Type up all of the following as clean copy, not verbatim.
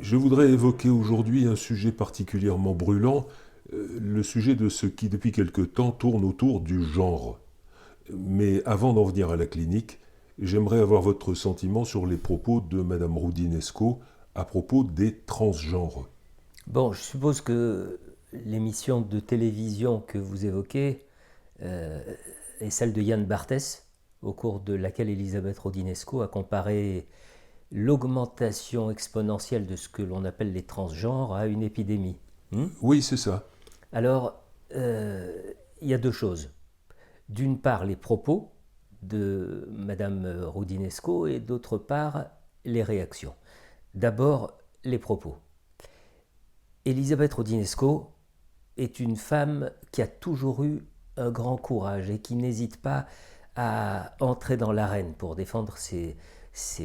Je voudrais évoquer aujourd'hui un sujet particulièrement brûlant, le sujet de ce qui depuis quelque temps tourne autour du genre. Mais avant d'en venir à la clinique, j'aimerais avoir votre sentiment sur les propos de Madame Roudinesco à propos des transgenres. Bon, je suppose que l'émission de télévision que vous évoquez euh, est celle de Yann Barthès, au cours de laquelle Elisabeth Rodinesco a comparé l'augmentation exponentielle de ce que l'on appelle les transgenres à une épidémie. Hmm. Oui, c'est ça. Alors, euh, il y a deux choses. D'une part, les propos de Madame Rodinesco et d'autre part, les réactions. D'abord, les propos. Elisabeth Rodinesco est une femme qui a toujours eu un grand courage et qui n'hésite pas à entrer dans l'arène pour défendre ses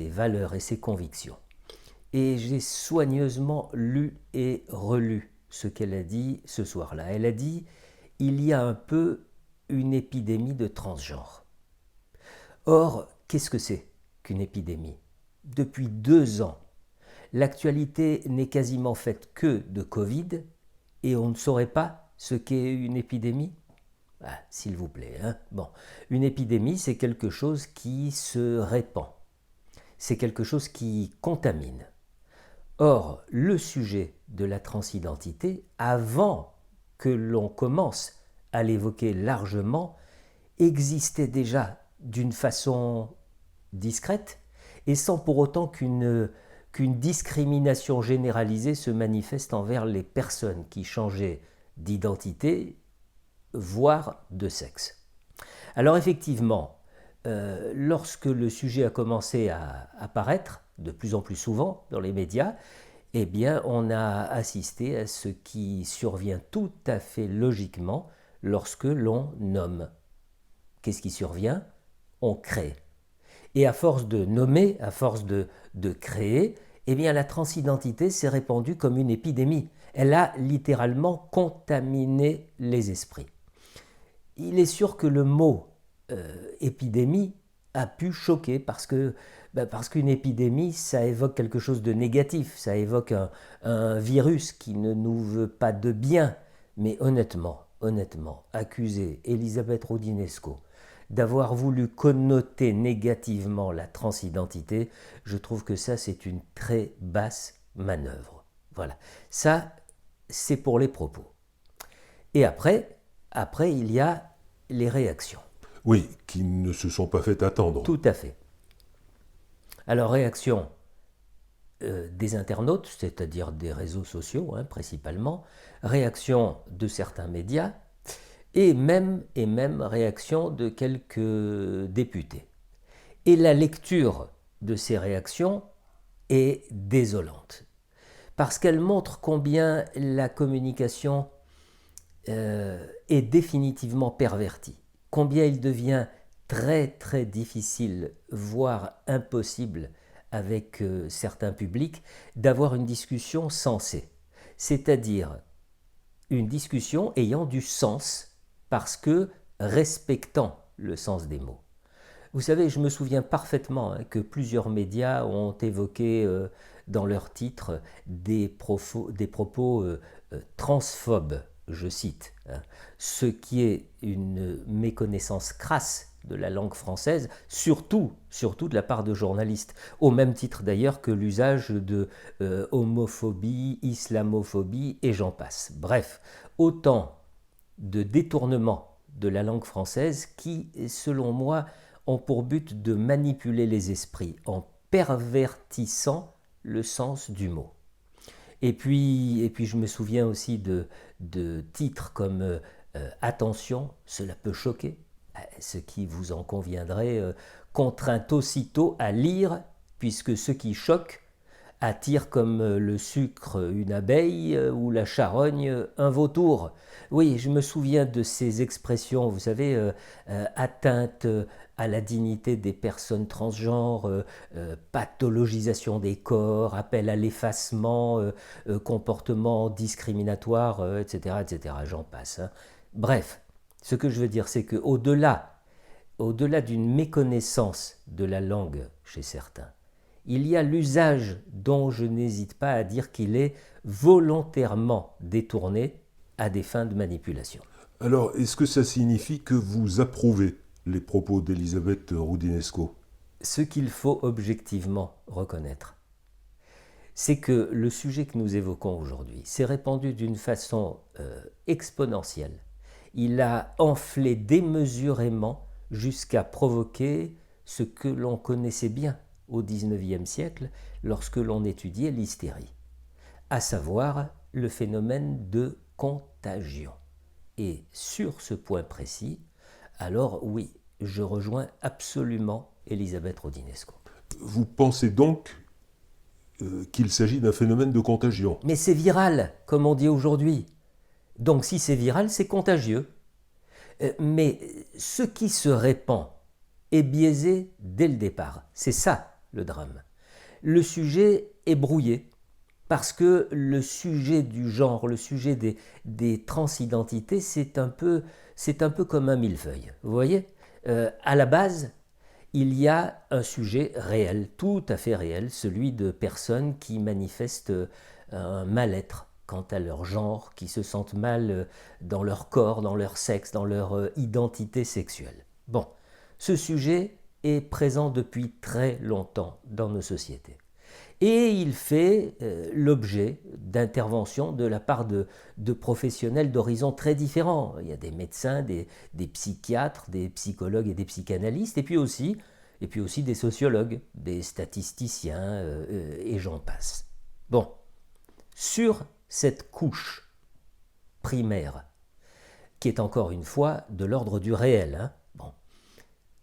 valeurs et ses convictions. Et j'ai soigneusement lu et relu ce qu'elle a dit ce soir-là. Elle a dit il y a un peu une épidémie de transgenre. Or, qu'est-ce que c'est qu'une épidémie? Depuis 2 ans, l'actualité n'est quasiment faite que de Covid et on ne saurait pas ce qu'est une épidémie. Ah, s'il vous plaît. Hein. Bon, une épidémie, c'est quelque chose qui se répand. C'est quelque chose qui contamine. Or, le sujet de la transidentité, avant que l'on commence à l'évoquer largement, existait déjà d'une façon discrète et sans pour autant qu'une discrimination généralisée se manifeste envers les personnes qui changeaient d'identité, voire de sexe. Alors effectivement, lorsque le sujet a commencé à apparaître de plus en plus souvent dans les médias, eh bien, on a assisté à ce qui survient tout à fait logiquement lorsque l'on nomme. Qu'est-ce qui survient? On crée. Et à force de nommer, à force de créer, eh bien, la transidentité s'est répandue comme une épidémie. Elle a littéralement contaminé les esprits. Il est sûr que le mot épidémie a pu choquer parce qu'une épidémie, ça évoque quelque chose de négatif, ça évoque un virus qui ne nous veut pas de bien. Mais honnêtement, accuser Elisabeth Roudinesco d'avoir voulu connoter négativement la transidentité, je trouve que ça, c'est une très basse manœuvre. Voilà. Ça, c'est pour les propos. Et après, il y a les réactions. Oui, qui ne se sont pas fait attendre. Tout à fait. Alors, réaction des internautes, c'est-à-dire des réseaux sociaux hein, principalement, réaction de certains médias, et même réaction de quelques députés. Et la lecture de ces réactions est désolante, parce qu'elle montre combien la communication est définitivement pervertie, combien il devient très très difficile, voire impossible avec certains publics, d'avoir une discussion sensée, c'est-à-dire une discussion ayant du sens parce que respectant le sens des mots. Vous savez, je me souviens parfaitement hein, que plusieurs médias ont évoqué dans leurs titres des propos transphobes, je cite, hein, ce qui est une méconnaissance crasse de la langue française, surtout de la part de journalistes, au même titre d'ailleurs que l'usage de homophobie, islamophobie et j'en passe. Bref, autant de détournements de la langue française qui, selon moi, ont pour but de manipuler les esprits en pervertissant le sens du mot. Et puis je me souviens aussi de titres comme Attention, cela peut choquer, ce qui vous en conviendrait, contraint aussitôt à lire, puisque ce qui choque attire comme le sucre une abeille ou la charogne un vautour. Oui, je me souviens de ces expressions, vous savez, atteinte à la dignité des personnes transgenres, pathologisation des corps, appel à l'effacement, comportement discriminatoire, etc., etc., j'en passe. Hein. Bref, ce que je veux dire, c'est qu'au-delà d'une méconnaissance de la langue chez certains, il y a l'usage dont je n'hésite pas à dire qu'il est volontairement détourné à des fins de manipulation. Alors, est-ce que ça signifie que vous approuvez les propos d'Elisabeth Roudinesco? Ce qu'il faut objectivement reconnaître, c'est que le sujet que nous évoquons aujourd'hui s'est répandu d'une façon exponentielle. Il a enflé démesurément jusqu'à provoquer ce que l'on connaissait bien au XIXe siècle lorsque l'on étudiait l'hystérie, à savoir le phénomène de contagion. Et sur ce point précis, alors oui, je rejoins absolument Elisabeth Roudinesco. Vous pensez donc qu'il s'agit d'un phénomène de contagion? Mais c'est viral, comme on dit aujourd'hui. Donc si c'est viral, c'est contagieux. Mais ce qui se répand est biaisé dès le départ. C'est ça le drame. Le sujet est brouillé parce que le sujet du genre, le sujet des transidentités, c'est un peu comme un millefeuille. Vous voyez, à la base, il y a un sujet réel, tout à fait réel, celui de personnes qui manifestent un mal-être quant à leur genre, qui se sentent mal dans leur corps, dans leur sexe, dans leur identité sexuelle. Bon, ce sujet est présent depuis très longtemps dans nos sociétés. Et il fait l'objet d'interventions de la part de professionnels d'horizons très différents. Il y a des médecins, des psychiatres, des psychologues et des psychanalystes, et puis aussi des sociologues, des statisticiens, et j'en passe. Bon, sur cette couche primaire, qui est encore une fois de l'ordre du réel, bon,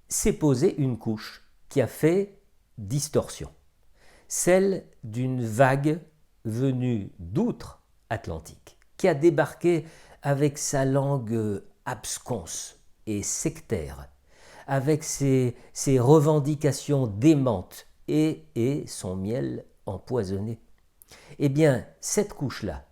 s'est posée une couche qui a fait distorsion. Celle d'une vague venue d'outre-Atlantique, qui a débarqué avec sa langue absconse et sectaire, avec ses revendications démentes et son miel empoisonné. Eh bien, cette couche-là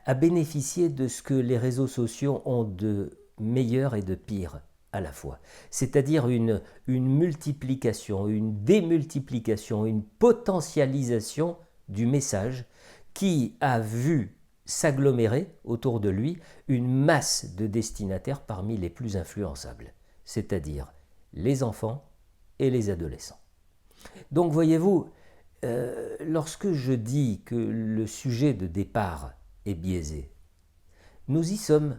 a bénéficié de ce que les réseaux sociaux ont de meilleur et de pire à la fois, c'est-à-dire une multiplication, une démultiplication, une potentialisation du message qui a vu s'agglomérer autour de lui une masse de destinataires parmi les plus influençables, c'est-à-dire les enfants et les adolescents. Donc voyez-vous, lorsque je dis que le sujet de départ est biaisé, nous y sommes.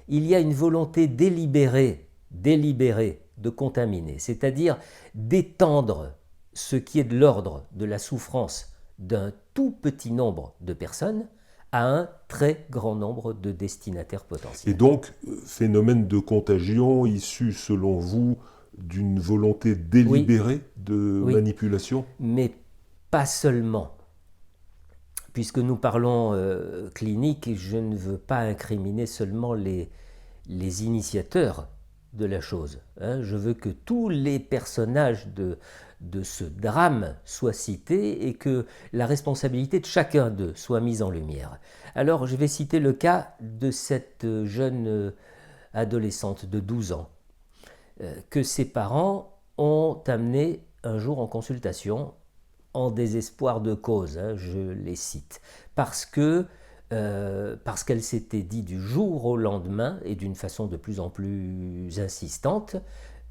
Il y a une volonté délibérée de contaminer, c'est-à-dire d'étendre ce qui est de l'ordre de la souffrance d'un tout petit nombre de personnes à un très grand nombre de destinataires potentiels. Et donc, phénomène de contagion issu, selon vous, d'une volonté délibérée de manipulation? Mais pas seulement. Puisque nous parlons clinique, je ne veux pas incriminer seulement les initiateurs de la chose. Je veux que tous les personnages de ce drame soient cités et que la responsabilité de chacun d'eux soit mise en lumière. Alors je vais citer le cas de cette jeune adolescente de 12 ans que ses parents ont amenée un jour en consultation en désespoir de cause, je les cite, parce qu'elle s'était dit du jour au lendemain, et d'une façon de plus en plus insistante,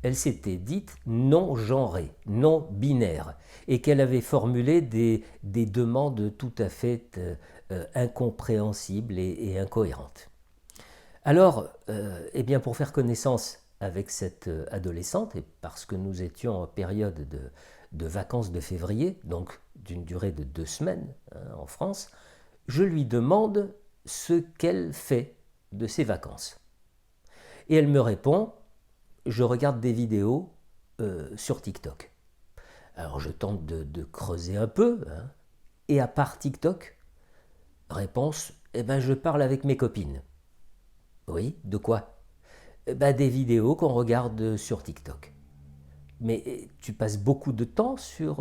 elle s'était dite non-genrée, non-binaire, et qu'elle avait formulé des demandes tout à fait incompréhensibles et incohérentes. Alors, eh bien, pour faire connaissance avec cette adolescente, et parce que nous étions en période de vacances de février, donc d'une durée de 2 semaines en France, je lui demande ce qu'elle fait de ses vacances. Et elle me répond, je regarde des vidéos sur TikTok. Alors je tente de creuser un peu, et à part TikTok, réponse, je parle avec mes copines. Oui, de quoi? Des vidéos qu'on regarde sur TikTok. Mais tu passes beaucoup de temps sur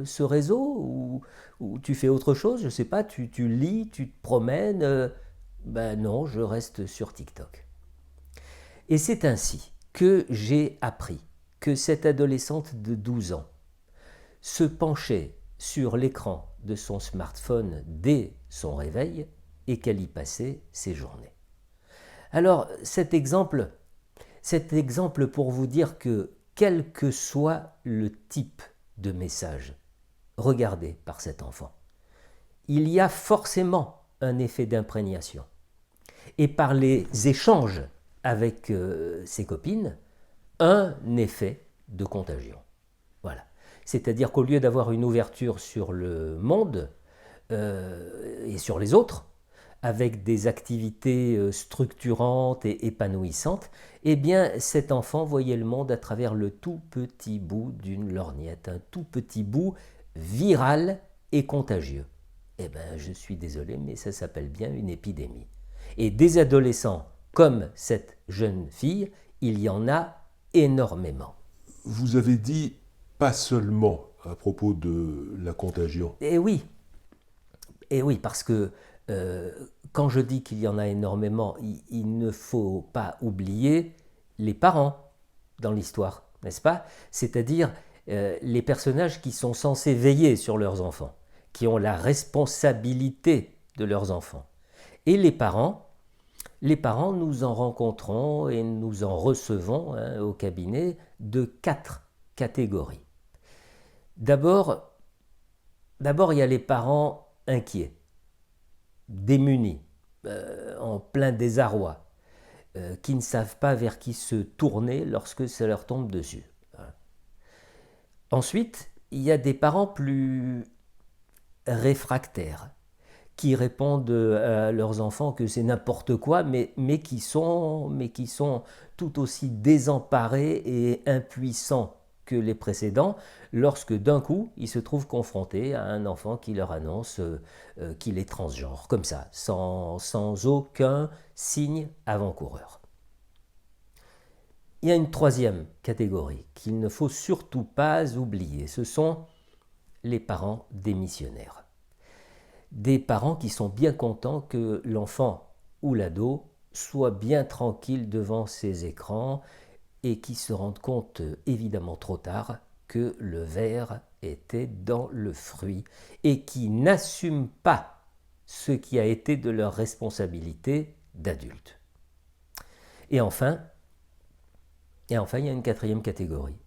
ce réseau ou tu fais autre chose, je ne sais pas, tu lis, tu te promènes. Non, je reste sur TikTok. Et c'est ainsi que j'ai appris que cette adolescente de 12 ans se penchait sur l'écran de son smartphone dès son réveil et qu'elle y passait ses journées. Alors cet exemple pour vous dire que quel que soit le type de message regardé par cet enfant, il y a forcément un effet d'imprégnation. Et par les échanges avec ses copines, un effet de contagion. Voilà. C'est-à-dire qu'au lieu d'avoir une ouverture sur le monde et sur les autres, avec des activités structurantes et épanouissantes, eh bien cet enfant voyait le monde à travers le tout petit bout d'une lorgnette, un tout petit bout viral et contagieux. Eh bien, je suis désolé, mais ça s'appelle bien une épidémie. Et des adolescents comme cette jeune fille, il y en a énormément. Vous avez dit pas seulement à propos de la contagion. Et oui, parce que quand je dis qu'il y en a énormément, il ne faut pas oublier les parents dans l'histoire, n'est-ce pas? C'est-à-dire les personnages qui sont censés veiller sur leurs enfants, qui ont la responsabilité de leurs enfants. Et les parents, nous en rencontrons et nous en recevons au cabinet de 4 catégories. D'abord, il y a les parents inquiets, démunis, en plein désarroi, qui ne savent pas vers qui se tourner lorsque ça leur tombe dessus. Ensuite, il y a des parents plus réfractaires, qui répondent à leurs enfants que c'est n'importe quoi, mais qui sont tout aussi désemparés et impuissants que les précédents, lorsque d'un coup, ils se trouvent confrontés à un enfant qui leur annonce qu'il est transgenre, comme ça, sans aucun signe avant-coureur. Il y a une troisième catégorie qu'il ne faut surtout pas oublier, ce sont les parents démissionnaires. Des parents qui sont bien contents que l'enfant ou l'ado soit bien tranquille devant ses écrans et qui se rendent compte évidemment trop tard que le ver était dans le fruit et qui n'assument pas ce qui a été de leur responsabilité d'adultes. Et enfin, il y a une quatrième catégorie.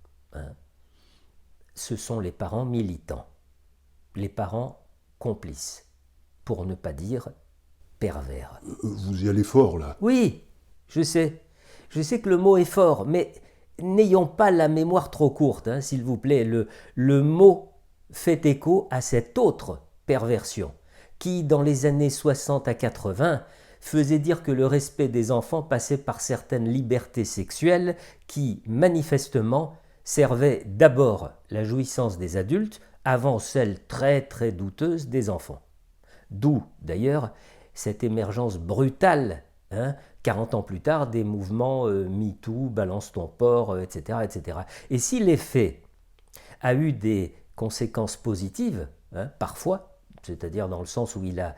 Ce sont les parents militants, les parents complices, pour ne pas dire pervers. Vous y allez fort, là. Oui, je sais que le mot est fort, mais n'ayons pas la mémoire trop courte, s'il vous plaît. Le mot fait écho à cette autre perversion, qui, dans les années 60 à 80, faisait dire que le respect des enfants passait par certaines libertés sexuelles qui, manifestement, servaient d'abord la jouissance des adultes avant celle très très douteuse des enfants. D'où, d'ailleurs, cette émergence brutale, 40 ans plus tard, des mouvements MeToo, Balance ton porc, etc., etc. Et si l'effet a eu des conséquences positives, parfois, c'est-à-dire dans le sens où il a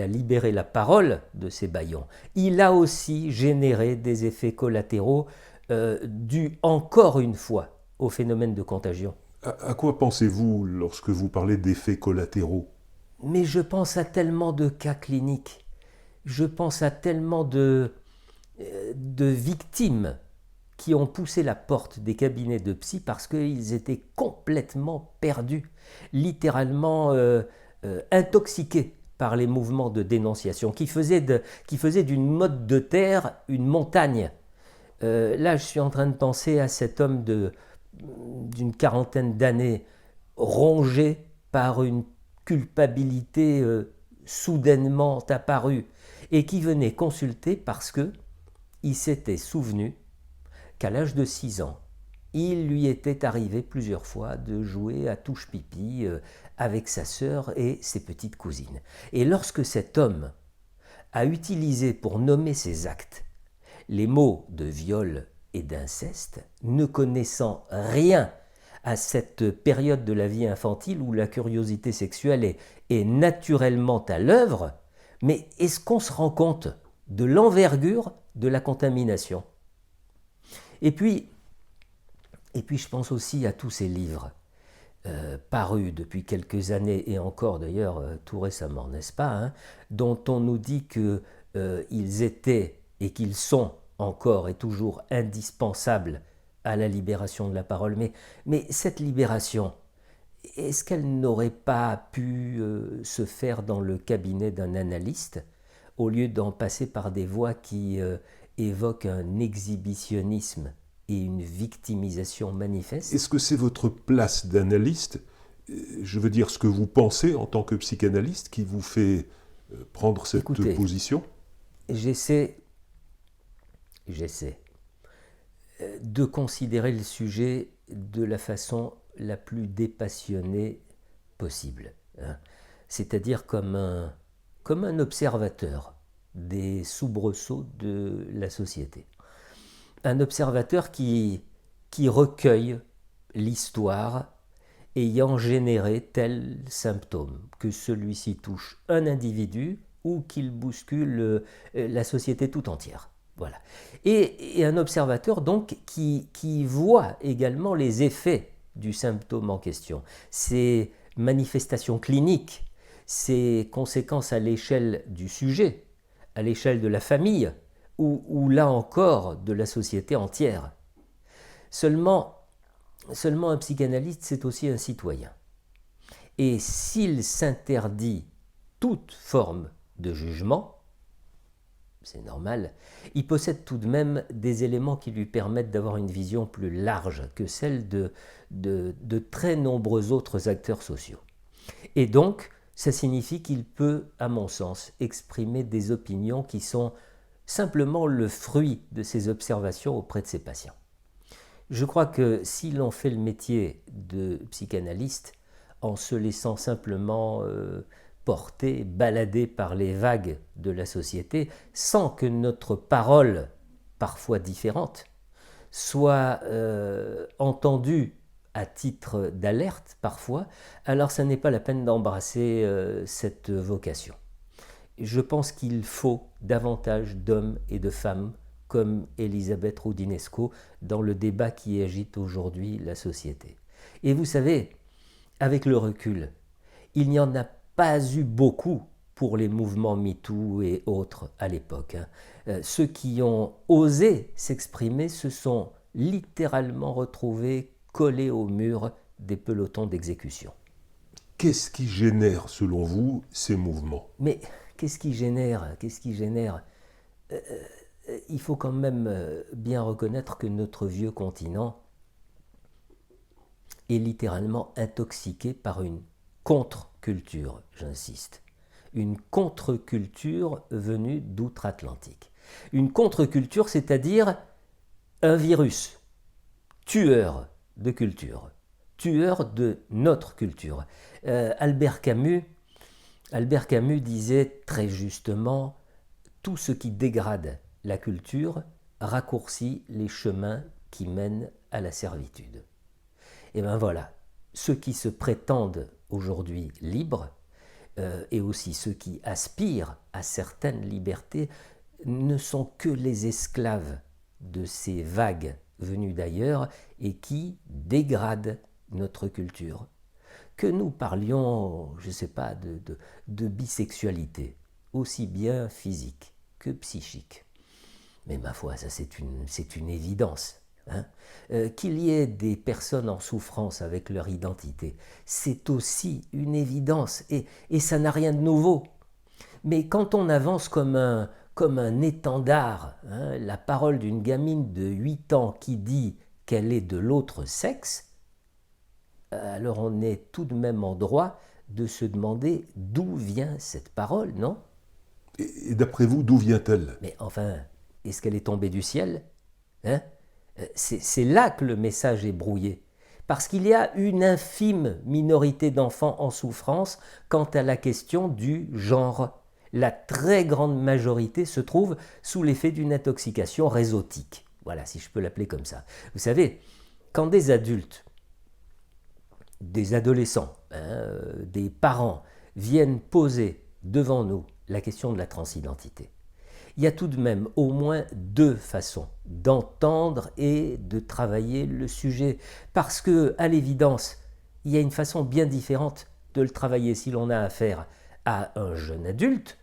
libéré la parole de ces bâillons, il a aussi généré des effets collatéraux dus encore une fois au phénomène de contagion. À quoi pensez-vous lorsque vous parlez d'effets collatéraux ? Mais je pense à tellement de cas cliniques, je pense à tellement de victimes qui ont poussé la porte des cabinets de psy parce qu'ils étaient complètement perdus, littéralement intoxiqués par les mouvements de dénonciation, qui faisaient d'une motte de terre une montagne. Là, je suis en train de penser à cet homme d'une quarantaine d'années, rongé par une culpabilité soudainement apparue, et qui venait consulter parce que il s'était souvenu qu'à l'âge de 6 ans, il lui était arrivé plusieurs fois de jouer à touche-pipi avec sa sœur et ses petites cousines. Et lorsque cet homme a utilisé pour nommer ses actes les mots de viol et d'inceste, ne connaissant rien à cette période de la vie infantile où la curiosité sexuelle est naturellement à l'œuvre, mais est-ce qu'on se rend compte de l'envergure de la contamination ? Et puis je pense aussi à tous ces livres paru depuis quelques années, et encore d'ailleurs tout récemment, n'est-ce pas, hein, dont on nous dit qu'ils étaient et qu'ils sont encore et toujours indispensables à la libération de la parole. Mais cette libération, est-ce qu'elle n'aurait pas pu se faire dans le cabinet d'un analyste, au lieu d'en passer par des voies qui évoquent un exhibitionnisme et une victimisation manifeste? Est-ce que c'est votre place d'analyste, je veux dire ce que vous pensez en tant que psychanalyste, qui vous fait prendre cette Écoutez, position? J'essaie de considérer le sujet de la façon la plus dépassionnée possible, hein. C'est-à-dire comme un observateur des soubresauts de la société. Un observateur qui recueille l'histoire ayant généré tel symptôme, que celui-ci touche un individu ou qu'il bouscule la société tout entière. Voilà. Et un observateur donc qui voit également les effets du symptôme en question, ses manifestations cliniques, ses conséquences à l'échelle du sujet, à l'échelle de la famille, ou là encore de la société entière. Seulement un psychanalyste, c'est aussi un citoyen. Et s'il s'interdit toute forme de jugement, c'est normal, il possède tout de même des éléments qui lui permettent d'avoir une vision plus large que celle de très nombreux autres acteurs sociaux. Et donc, ça signifie qu'il peut, à mon sens, exprimer des opinions qui sont simplement le fruit de ses observations auprès de ses patients. Je crois que si l'on fait le métier de psychanalyste en se laissant simplement porter, balader par les vagues de la société, sans que notre parole, parfois différente, soit entendue à titre d'alerte parfois, alors ça n'est pas la peine d'embrasser cette vocation. Je pense qu'il faut davantage d'hommes et de femmes comme Elisabeth Roudinesco dans le débat qui agite aujourd'hui la société. Et vous savez, avec le recul, il n'y en a pas eu beaucoup pour les mouvements MeToo et autres à l'époque. Ceux qui ont osé s'exprimer se sont littéralement retrouvés collés au mur des pelotons d'exécution. Qu'est-ce qui génère, selon vous, ces mouvements? Mais qu'est-ce qui génère Il faut quand même bien reconnaître que notre vieux continent est littéralement intoxiqué par une contre-culture, j'insiste. Une contre-culture venue d'outre-Atlantique. Une contre-culture, c'est-à-dire un virus tueur de culture, tueur de notre culture. Albert Camus disait très justement « Tout ce qui dégrade la culture raccourcit les chemins qui mènent à la servitude ». Et bien voilà, ceux qui se prétendent aujourd'hui libres, et aussi ceux qui aspirent à certaines libertés, ne sont que les esclaves de ces vagues venues d'ailleurs et qui dégradent notre culture. Que nous parlions, je ne sais pas, de bisexualité, aussi bien physique que psychique. Mais ma foi, ça c'est une évidence. Hein, qu'il y ait des personnes en souffrance avec leur identité, c'est aussi une évidence et ça n'a rien de nouveau. Mais quand on avance comme un étendard, hein, la parole d'une gamine de 8 ans qui dit qu'elle est de l'autre sexe, alors on est tout de même en droit de se demander d'où vient cette parole, non? Et d'après vous, d'où vient-elle? Mais enfin, est-ce qu'elle est tombée du ciel, hein? C'est là que le message est brouillé. Parce qu'il y a une infime minorité d'enfants en souffrance quant à la question du genre. La très grande majorité se trouve sous l'effet d'une intoxication réseautique. Voilà, si je peux l'appeler comme ça. Vous savez, quand des adultes, des adolescents, des parents viennent poser devant nous la question de la transidentité, il y a tout de même au moins 2 façons d'entendre et de travailler le sujet. Parce que, à l'évidence, il y a une façon bien différente de le travailler si l'on a affaire à un jeune adulte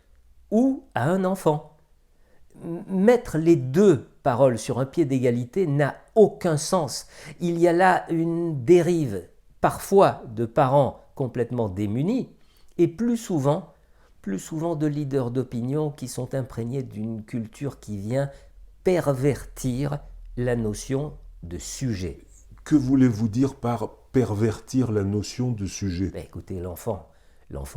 ou à un enfant. Mettre les deux paroles sur un pied d'égalité n'a aucun sens. Il y a là une dérive, parfois de parents complètement démunis, et plus souvent de leaders d'opinion qui sont imprégnés d'une culture qui vient pervertir la notion de sujet. Que voulez-vous dire par pervertir la notion de sujet? Écoutez, l'enfant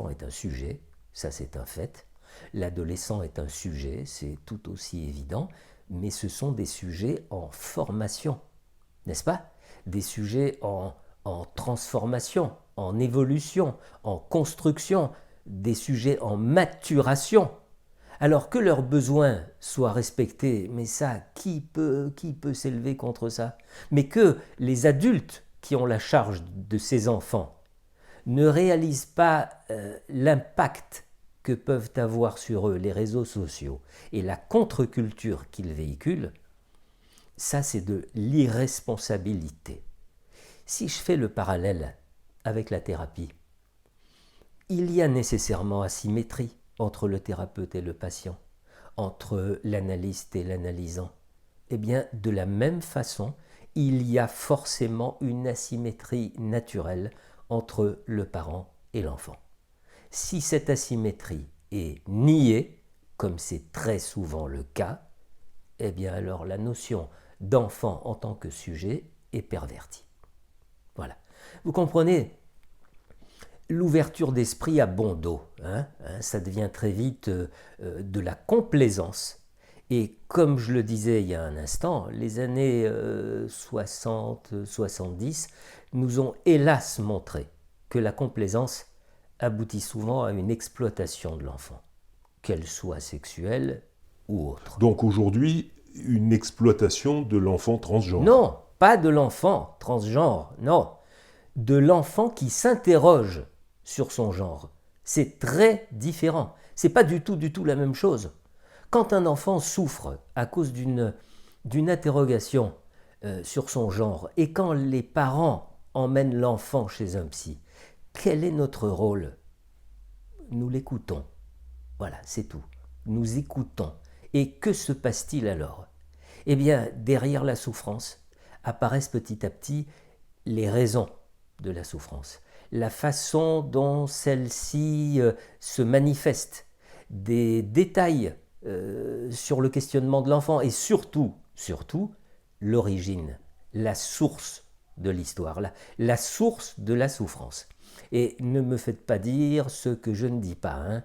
est un sujet, ça c'est un fait. L'adolescent est un sujet, c'est tout aussi évident, mais ce sont des sujets en formation, n'est-ce pas? Des sujets en transformation, en évolution, en construction, des sujets en maturation. Alors que leurs besoins soient respectés, mais ça, qui peut s'élever contre ça? Mais que les adultes qui ont la charge de ces enfants ne réalisent pas l'impact que peuvent avoir sur eux les réseaux sociaux et la contre-culture qu'ils véhiculent, ça c'est de l'irresponsabilité. Si je fais le parallèle avec la thérapie, il y a nécessairement asymétrie entre le thérapeute et le patient, entre l'analyste et l'analysant. Eh bien, de la même façon, il y a forcément une asymétrie naturelle entre le parent et l'enfant. Si cette asymétrie est niée, comme c'est très souvent le cas, eh bien alors la notion d'enfant en tant que sujet est pervertie. Voilà. Vous comprenez, l'ouverture d'esprit a bon dos, ça devient très vite de la complaisance. Et comme je le disais il y a un instant, les années 60-70 nous ont hélas montré que la complaisance aboutit souvent à une exploitation de l'enfant, qu'elle soit sexuelle ou autre. Donc aujourd'hui, une exploitation de l'enfant transgenre? Non, pas de l'enfant transgenre, non. De l'enfant qui s'interroge sur son genre. C'est très différent. C'est pas du tout la même chose. Quand un enfant souffre à cause d'une interrogation sur son genre et quand les parents emmènent l'enfant chez un psy, quel est notre rôle? Nous l'écoutons. Voilà, c'est tout. Nous écoutons. Et que se passe-t-il alors? Eh bien, derrière la souffrance apparaissent petit à petit les raisons de la souffrance, la façon dont celle-ci se manifeste, des détails sur le questionnement de l'enfant et surtout, l'origine, la source de l'histoire, la source de la souffrance. Et ne me faites pas dire ce que je ne dis pas.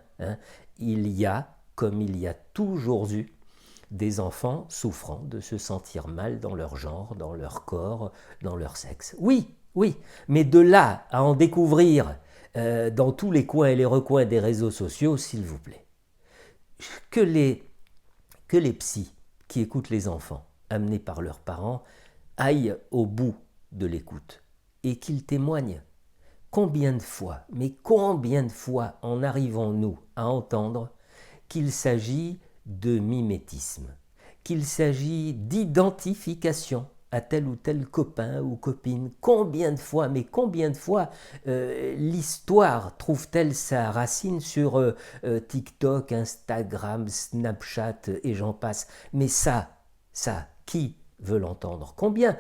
Il y a, comme il y a toujours eu, des enfants souffrant de se sentir mal dans leur genre, dans leur corps, dans leur sexe. Oui, mais de là à en découvrir dans tous les coins et les recoins des réseaux sociaux, s'il vous plaît. Que les psys qui écoutent les enfants, amenés par leurs parents, aillent au bout de l'écoute et qu'ils témoignent. Combien de fois en arrivons-nous à entendre qu'il s'agit de mimétisme, qu'il s'agit d'identification à tel ou tel copain ou copine? Combien de fois l'histoire trouve-t-elle sa racine sur TikTok, Instagram, Snapchat et j'en passe? Mais ça, qui veut l'entendre? Combien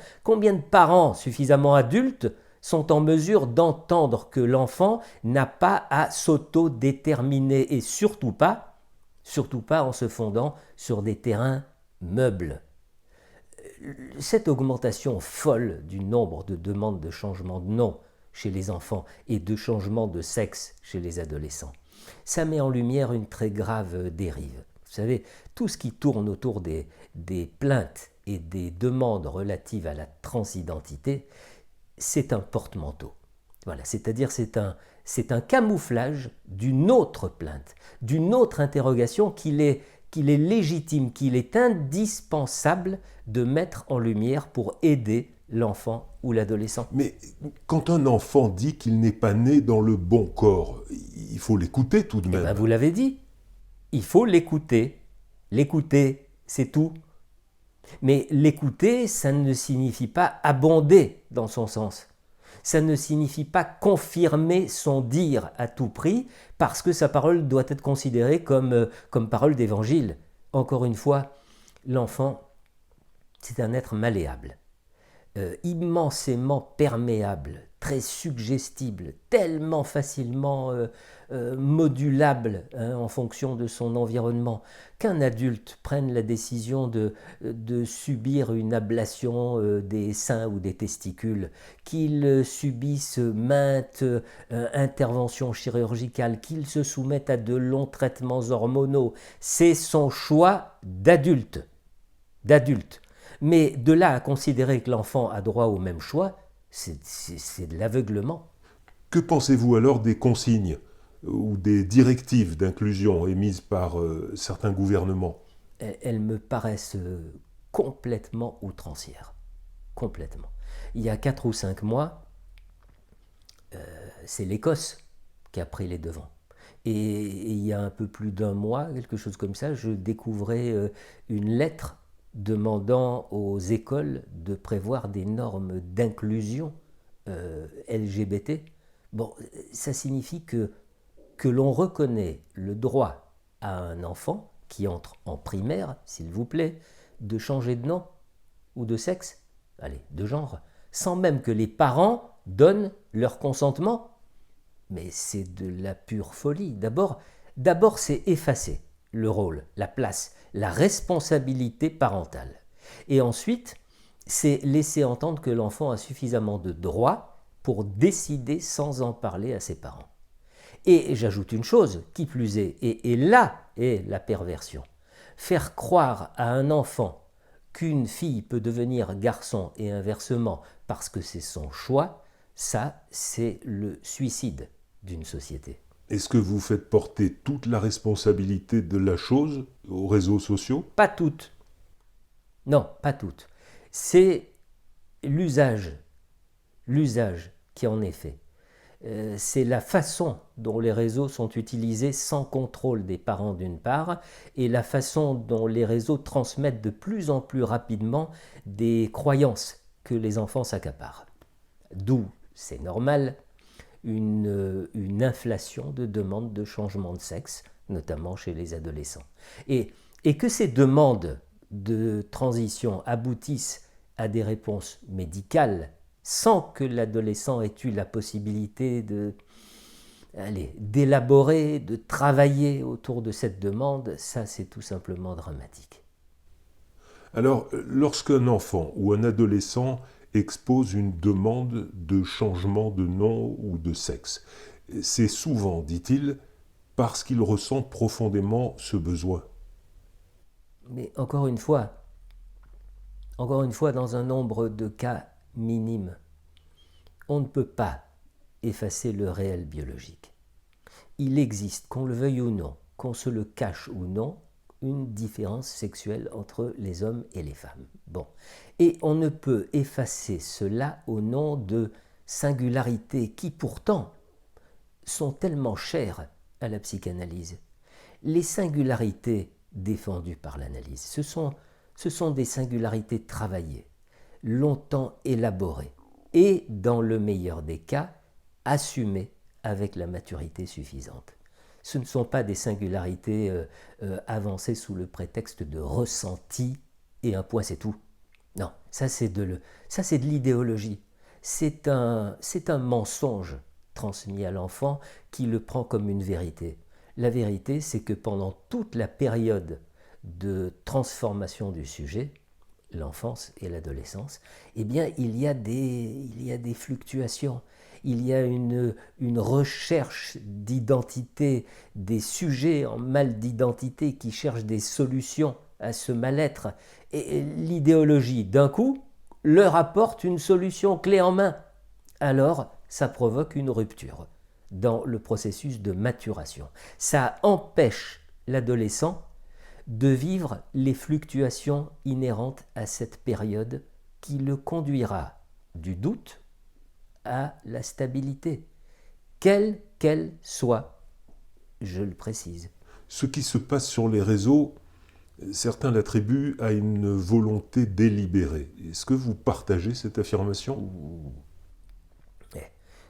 de parents suffisamment adultes sont en mesure d'entendre que l'enfant n'a pas à s'autodéterminer et surtout pas en se fondant sur des terrains meubles? Cette augmentation folle du nombre de demandes de changement de nom chez les enfants et de changement de sexe chez les adolescents, ça met en lumière une très grave dérive. Vous savez, tout ce qui tourne autour des plaintes et des demandes relatives à la transidentité, c'est un porte-manteau. Voilà, c'est-à-dire c'est un camouflage d'une autre plainte, d'une autre interrogation qu'il est légitime, qu'il est indispensable de mettre en lumière pour aider l'enfant ou l'adolescent. Mais quand un enfant dit qu'il n'est pas né dans le bon corps, il faut l'écouter tout de même. Vous l'avez dit, il faut l'écouter. L'écouter, c'est tout. Mais l'écouter, ça ne signifie pas abonder dans son sens. Ça ne signifie pas confirmer son dire à tout prix, parce que sa parole doit être considérée comme parole d'évangile. Encore une fois, l'enfant, c'est un être malléable, immensément perméable, très suggestible, tellement facilement modulable en fonction de son environnement, qu'un adulte prenne la décision de subir une ablation des seins ou des testicules, qu'il subisse maintes interventions chirurgicales, qu'il se soumette à de longs traitements hormonaux, c'est son choix d'adulte. Mais de là à considérer que l'enfant a droit au même choix, c'est de l'aveuglement. Que pensez-vous alors des consignes ou des directives d'inclusion émises par certains gouvernements? Elles me paraissent complètement outrancières. Complètement. Il y a 4 ou 5 mois, c'est l'Écosse qui a pris les devants. Et il y a un peu plus d'un mois, quelque chose comme ça, je découvrais une lettre demandant aux écoles de prévoir des normes d'inclusion LGBT. Bon, ça signifie que l'on reconnaît le droit à un enfant qui entre en primaire, s'il vous plaît, de changer de nom ou de sexe, allez, de genre, sans même que les parents donnent leur consentement. Mais c'est de la pure folie. D'abord, c'est effacer le rôle, la place, la responsabilité parentale. Et ensuite, c'est laisser entendre que l'enfant a suffisamment de droits pour décider sans en parler à ses parents. Et j'ajoute une chose, qui plus est, et là est la perversion. Faire croire à un enfant qu'une fille peut devenir garçon et inversement parce que c'est son choix, ça, c'est le suicide d'une société. Est-ce que vous faites porter toute la responsabilité de la chose aux réseaux sociaux? Pas toutes. Non, pas toutes. C'est l'usage qui en est fait. C'est la façon dont les réseaux sont utilisés sans contrôle des parents d'une part, et la façon dont les réseaux transmettent de plus en plus rapidement des croyances que les enfants s'accaparent. D'où, c'est normal, une inflation de demandes de changement de sexe, notamment chez les adolescents. Et que ces demandes de transition aboutissent à des réponses médicales sans que l'adolescent ait eu la possibilité d'élaborer, de travailler autour de cette demande, ça c'est tout simplement dramatique. Alors, lorsqu'un enfant ou un adolescent expose une demande de changement de nom ou de sexe, c'est souvent, dit-il, parce qu'il ressent profondément ce besoin. Mais encore une fois, dans un nombre de cas minimes, on ne peut pas effacer le réel biologique. Il existe, qu'on le veuille ou non, qu'on se le cache ou non, une différence sexuelle entre les hommes et les femmes. Bon. Et on ne peut effacer cela au nom de singularités qui pourtant sont tellement chères à la psychanalyse. Les singularités défendues par l'analyse, ce sont des singularités travaillées, longtemps élaborées, et dans le meilleur des cas, assumées avec la maturité suffisante. Ce ne sont pas des singularités avancées sous le prétexte de ressenti et un point c'est tout. Non, ça c'est de l'idéologie. C'est un mensonge transmis à l'enfant qui le prend comme une vérité. La vérité, c'est que pendant toute la période de transformation du sujet, l'enfance et l'adolescence, eh bien, il y a des fluctuations. Il y a une recherche d'identité, des sujets en mal d'identité qui cherchent des solutions à ce mal-être. Et l'idéologie, d'un coup, leur apporte une solution clé en main. Alors, ça provoque une rupture dans le processus de maturation. Ça empêche l'adolescent de vivre les fluctuations inhérentes à cette période qui le conduira du doute à la stabilité, quelle qu'elle soit, je le précise. Ce qui se passe sur les réseaux, certains l'attribuent à une volonté délibérée. Est-ce que vous partagez cette affirmation?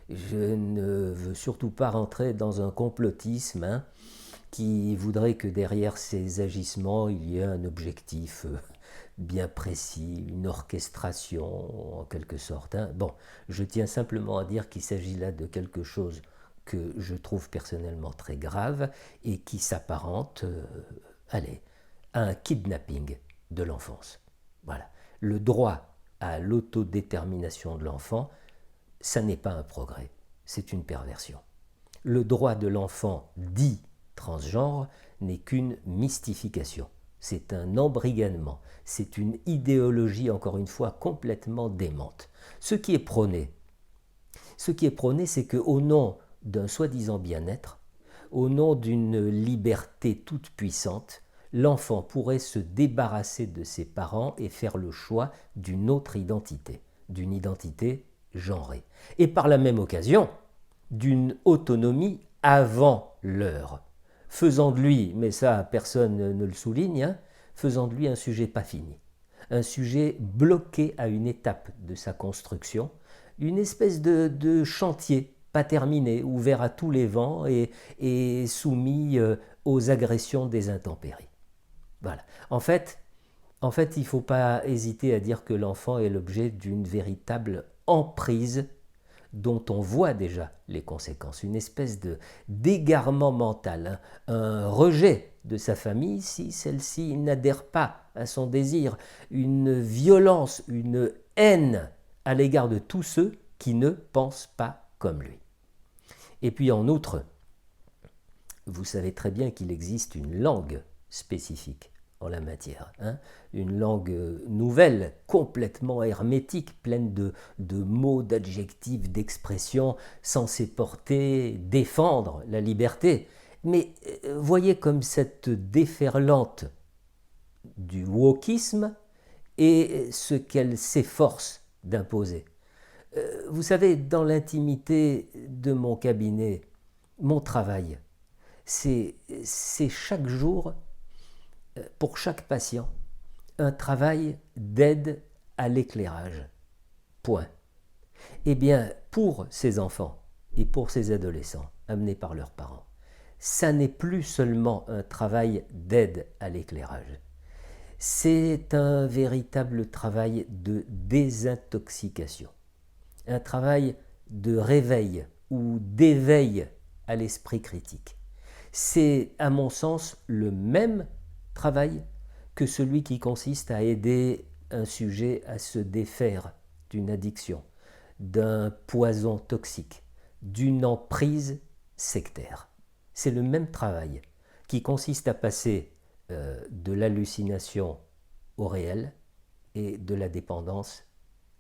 Je ne veux surtout pas rentrer dans un complotisme qui voudrait que derrière ces agissements, il y ait un objectif bien précis, une orchestration en quelque sorte. Bon, je tiens simplement à dire qu'il s'agit là de quelque chose que je trouve personnellement très grave et qui s'apparente, allez, à un kidnapping de l'enfance. Voilà. Le droit à l'autodétermination de l'enfant, ça n'est pas un progrès, c'est une perversion. Le droit de l'enfant dit transgenre n'est qu'une mystification. C'est un embrigadement, c'est une idéologie, encore une fois, complètement démente. Ce qui est prôné, c'est qu'au nom d'un soi-disant bien-être, au nom d'une liberté toute puissante, l'enfant pourrait se débarrasser de ses parents et faire le choix d'une autre identité, d'une identité genrée. Et par la même occasion, d'une autonomie avant l'heure, faisant de lui, mais ça personne ne le souligne, faisant de lui un sujet pas fini, un sujet bloqué à une étape de sa construction, une espèce de chantier pas terminé, ouvert à tous les vents et soumis aux agressions des intempéries. Voilà. En fait, il ne faut pas hésiter à dire que l'enfant est l'objet d'une véritable emprise dont on voit déjà les conséquences, une espèce d'égarement mental, un rejet de sa famille si celle-ci n'adhère pas à son désir, une violence, une haine à l'égard de tous ceux qui ne pensent pas comme lui. Et puis en outre, vous savez très bien qu'il existe une langue spécifique en la matière, une langue nouvelle, complètement hermétique, pleine de mots, d'adjectifs, d'expressions censés porter, défendre la liberté. Mais voyez comme cette déferlante du wokisme est ce qu'elle s'efforce d'imposer. Vous savez, dans l'intimité de mon cabinet, mon travail, c'est chaque jour, pour chaque patient, un travail d'aide à l'éclairage. Point. Eh bien, pour ces enfants et pour ces adolescents amenés par leurs parents, ça n'est plus seulement un travail d'aide à l'éclairage. C'est un véritable travail de désintoxication, un travail de réveil ou d'éveil à l'esprit critique. C'est, à mon sens, le même travail que celui qui consiste à aider un sujet à se défaire d'une addiction, d'un poison toxique, d'une emprise sectaire. C'est le même travail qui consiste à passer de l'hallucination au réel et de la dépendance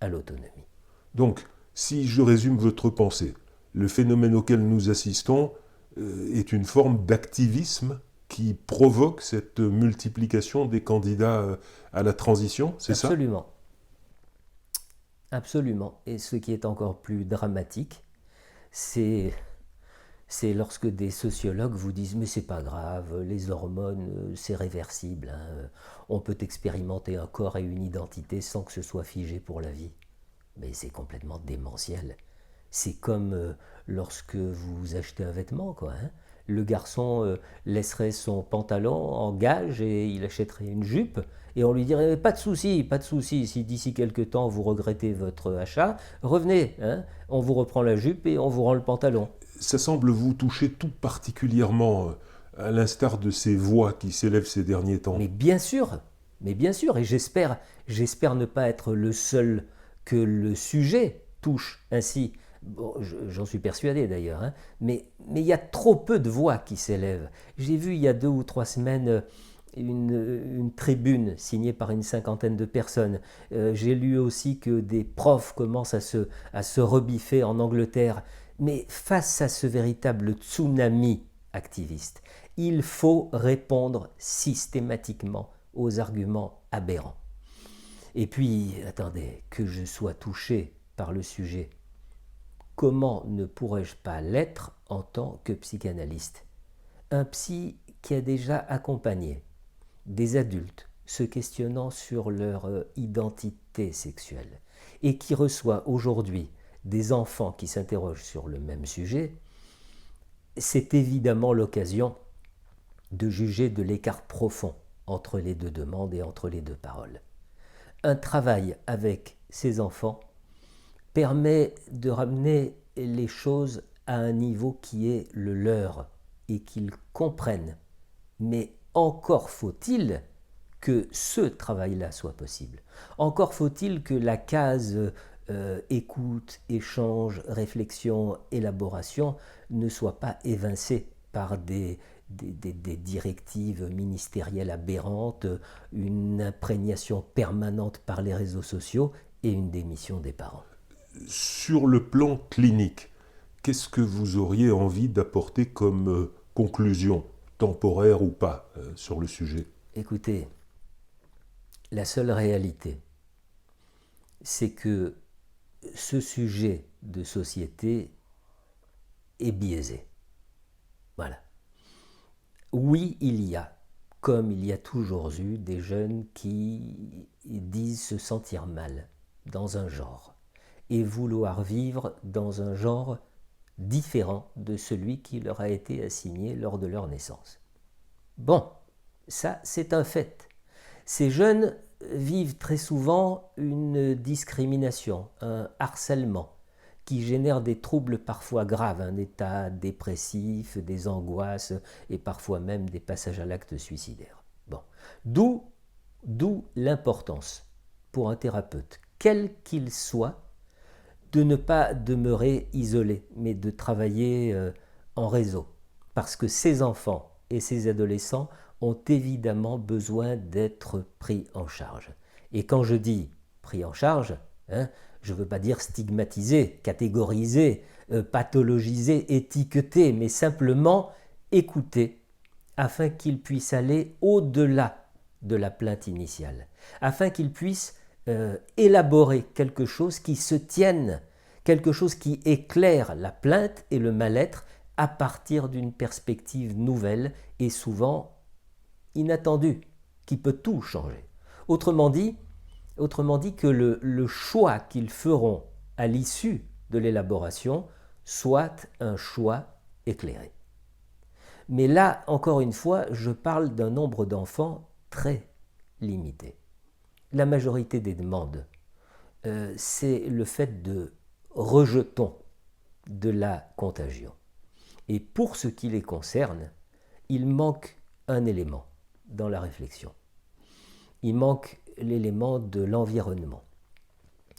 à l'autonomie. Donc, si je résume votre pensée, le phénomène auquel nous assistons est une forme d'activisme qui provoque cette multiplication des candidats à la transition, c'est ça ? Absolument. Absolument. Et ce qui est encore plus dramatique, c'est lorsque des sociologues vous disent « mais c'est pas grave, les hormones, c'est réversible, on peut expérimenter un corps et une identité sans que ce soit figé pour la vie ». Mais c'est complètement démentiel. C'est comme lorsque vous achetez un vêtement, quoi. Le garçon laisserait son pantalon en gage et il achèterait une jupe et on lui dirait pas de souci, si d'ici quelque temps vous regrettez votre achat, revenez, on vous reprend la jupe et on vous rend le pantalon. Ça semble vous toucher tout particulièrement, à l'instar de ces voix qui s'élèvent ces derniers temps. Mais bien sûr, et j'espère ne pas être le seul que le sujet touche ainsi. Bon, j'en suis persuadé d'ailleurs, mais il y a trop peu de voix qui s'élèvent. J'ai vu il y a 2 ou 3 semaines une tribune signée par une 50aine de personnes. J'ai lu aussi que des profs commencent à se rebiffer en Angleterre. Mais face à ce véritable tsunami activiste, il faut répondre systématiquement aux arguments aberrants. Et puis, attendez, que je sois touché par le sujet, comment ne pourrais-je pas l'être en tant que psychanalyste ? Un psy qui a déjà accompagné des adultes se questionnant sur leur identité sexuelle et qui reçoit aujourd'hui des enfants qui s'interrogent sur le même sujet, c'est évidemment l'occasion de juger de l'écart profond entre les deux demandes et entre les deux paroles. Un travail avec ces enfants permet de ramener les choses à un niveau qui est le leur et qu'ils comprennent. Mais encore faut-il que ce travail-là soit possible. Encore faut-il que la case écoute, échange, réflexion, élaboration ne soit pas évincée par des directives ministérielles aberrantes, une imprégnation permanente par les réseaux sociaux et une démission des parents. Sur le plan clinique, qu'est-ce que vous auriez envie d'apporter comme conclusion, temporaire ou pas, sur le sujet? Écoutez, la seule réalité, c'est que ce sujet de société est biaisé. Voilà. Oui, il y a, comme il y a toujours eu, des jeunes qui disent se sentir mal dans un genre et vouloir vivre dans un genre différent de celui qui leur a été assigné lors de leur naissance. Bon, ça c'est un fait. Ces jeunes vivent très souvent une discrimination, un harcèlement qui génère des troubles parfois graves, un état dépressif, des angoisses et parfois même des passages à l'acte suicidaire. Bon. D'où l'importance pour un thérapeute, quel qu'il soit, de ne pas demeurer isolé, mais de travailler en réseau. Parce que ces enfants et ces adolescents ont évidemment besoin d'être pris en charge. Et quand je dis pris en charge, je ne veux pas dire stigmatisé, catégorisé, pathologisé, étiqueté, mais simplement écouté, afin qu'ils puissent aller au-delà de la plainte initiale, afin qu'ils puissent élaborer quelque chose qui se tienne, quelque chose qui éclaire la plainte et le mal-être à partir d'une perspective nouvelle et souvent inattendue, qui peut tout changer. Autrement dit que le choix qu'ils feront à l'issue de l'élaboration soit un choix éclairé. Mais là, encore une fois, je parle d'un nombre d'enfants très limité. La majorité des demandes, c'est le fait de rejetons de la contagion. Et pour ce qui les concerne, il manque un élément dans la réflexion. Il manque l'élément de l'environnement,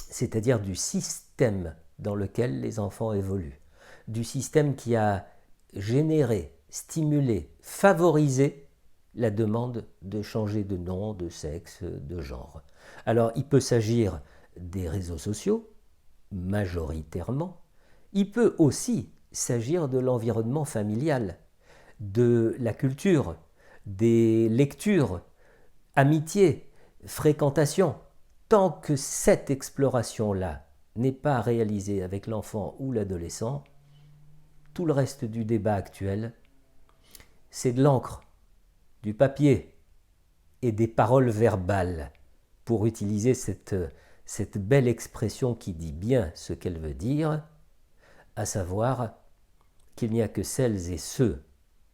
c'est-à-dire du système dans lequel les enfants évoluent, du système qui a généré, stimulé, favorisé la demande de changer de nom, de sexe, de genre. Alors, il peut s'agir des réseaux sociaux, majoritairement. Il peut aussi s'agir de l'environnement familial, de la culture, des lectures, amitié, fréquentation. Tant que cette exploration-là n'est pas réalisée avec l'enfant ou l'adolescent, tout le reste du débat actuel, c'est de l'encre, du papier et des paroles verbales, pour utiliser cette belle expression qui dit bien ce qu'elle veut dire, à savoir qu'il n'y a que celles et ceux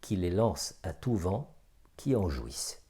qui les lancent à tout vent qui en jouissent.